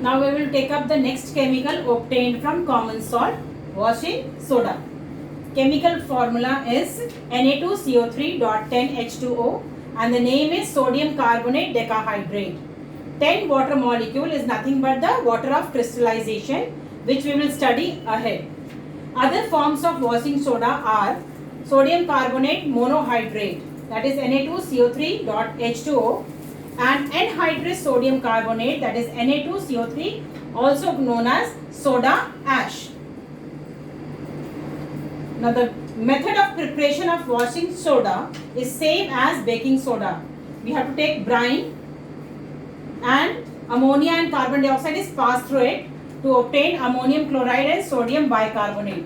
Now we will take up the next chemical obtained from common salt, washing soda. Chemical formula is Na2CO3.10H2O and the name is sodium carbonate decahydrate. 10 water molecule is nothing but the water of crystallization, which we will study ahead. Other forms of washing soda are sodium carbonate monohydrate, that is Na2CO3.H2O, and anhydrous sodium carbonate, that is Na2CO3, also known as soda ash. Now the method of preparation of washing soda is same as baking soda. We have to take brine and ammonia and carbon dioxide is passed through it to obtain ammonium chloride and sodium bicarbonate.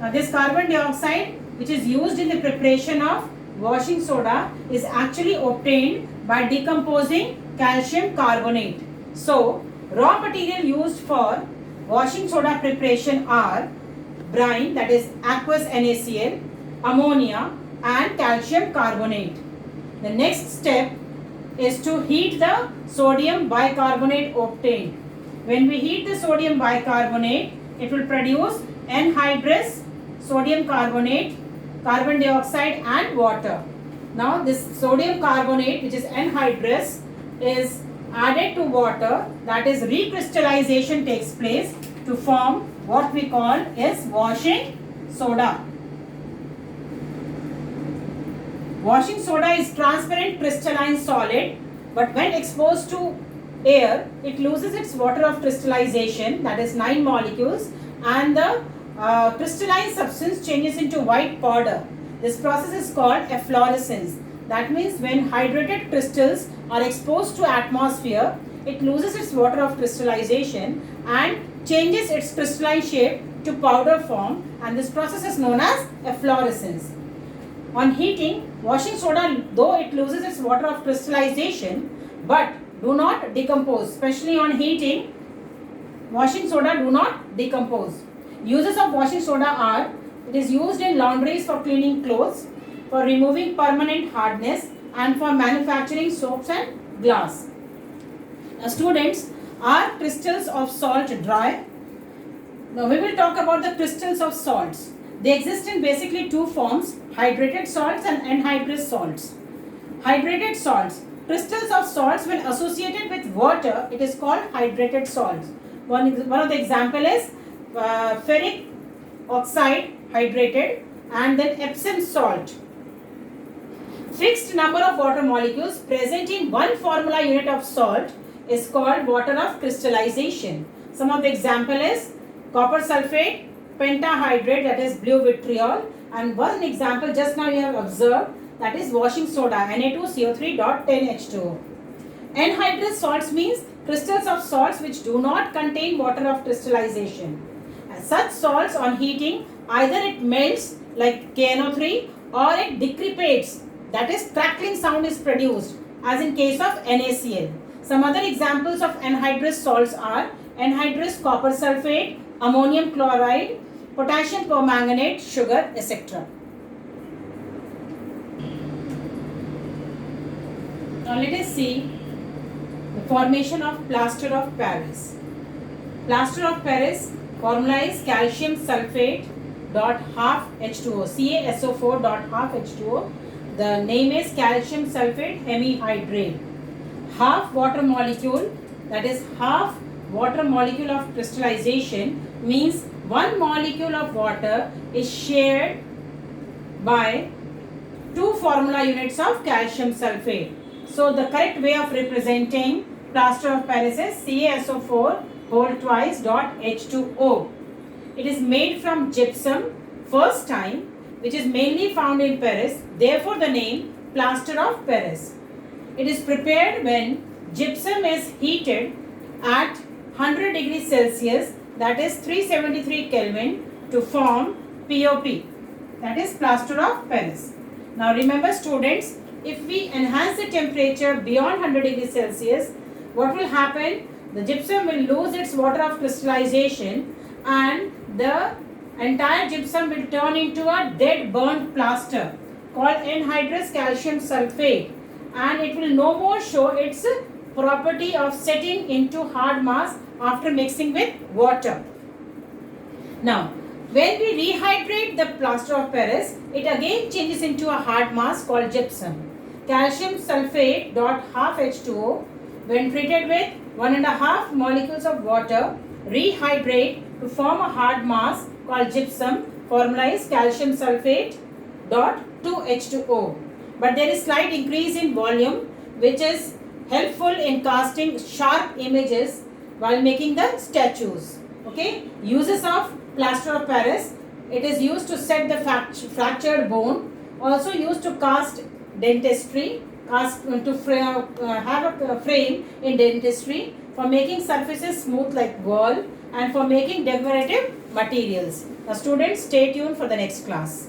Now this carbon dioxide, which is used in the preparation of washing soda, is actually obtained by decomposing calcium carbonate. So raw material used for washing soda preparation are brine, that is aqueous NaCl, ammonia and calcium carbonate. The next step is to heat the sodium bicarbonate obtained. When we heat the sodium bicarbonate, it will produce anhydrous sodium carbonate, carbon dioxide and water. Now this sodium carbonate, which is anhydrous, is added to water, that is recrystallization takes place to form what we call is washing soda. Washing soda is transparent crystalline solid, but when exposed to air, it loses its water of crystallization, that is 9 molecules, and the crystalline substance changes into white powder. This process is called efflorescence. That means when hydrated crystals are exposed to atmosphere, it loses its water of crystallization and changes its crystalline shape to powder form, and this process is known as efflorescence. On heating, washing soda, though it loses its water of crystallization, but do not decompose. Especially on heating, washing soda do not decompose. Uses of washing soda are, it is used in laundries for cleaning clothes, for removing permanent hardness, and for manufacturing soaps and glass. Now, students, are crystals of salt dry? Now we will talk about the crystals of salts. They exist in basically two forms, hydrated salts and anhydrous salts. Hydrated salts, crystals of salts when associated with water, it is called hydrated salts. One of the example is ferric oxide hydrated, and then Epsom salt. Fixed number of water molecules present in one formula unit of salt is called water of crystallization. Some of the example is copper sulfate, pentahydrate, that is blue vitriol, and one example just now you have observed, that is washing soda, Na2CO3.10H2O. Anhydrous salts means crystals of salts which do not contain water of crystallization. And such salts on heating, either it melts like KNO3 or it decrepates, that is crackling sound is produced, as in case of NaCl. Some other examples of anhydrous salts are anhydrous copper sulfate, ammonium chloride, potassium permanganate, sugar, etc. Now let us see the formation of plaster of Paris. Plaster of Paris formula is calcium sulfate dot half H2O, CaSO4 dot half H2O. The name is calcium sulfate hemihydrate. Half water molecule, that is half water molecule of crystallization, means one molecule of water is shared by two formula units of calcium sulfate. So the correct way of representing plaster of Paris is CaSO4 whole twice dot H2O. It is made from gypsum first time, which is mainly found in Paris, therefore the name plaster of Paris. It is prepared when gypsum is heated at 100 degrees Celsius, that is 373 Kelvin, to form POP, that is plaster of Paris. Now remember students, if we enhance the temperature beyond 100 degrees Celsius, what will happen? The gypsum will lose its water of crystallization and the entire gypsum will turn into a dead burnt plaster called anhydrous calcium sulfate, and it will no more show its property of setting into hard mass after mixing with water. Now, when we rehydrate the plaster of Paris, it again changes into a hard mass called gypsum. Calcium sulfate dot half H2O, when treated with 1.5 molecules of water, rehydrate to form a hard mass called gypsum. Formula is calcium sulfate dot 2H2O. But there is slight increase in volume, which is helpful in casting sharp images while making the statues. Okay, uses of plaster of Paris. It is used to set the fractured bone. Also used to cast dentistry, have a frame in dentistry, for making surfaces smooth like wall, and for making decorative materials. Now students, stay tuned for the next class.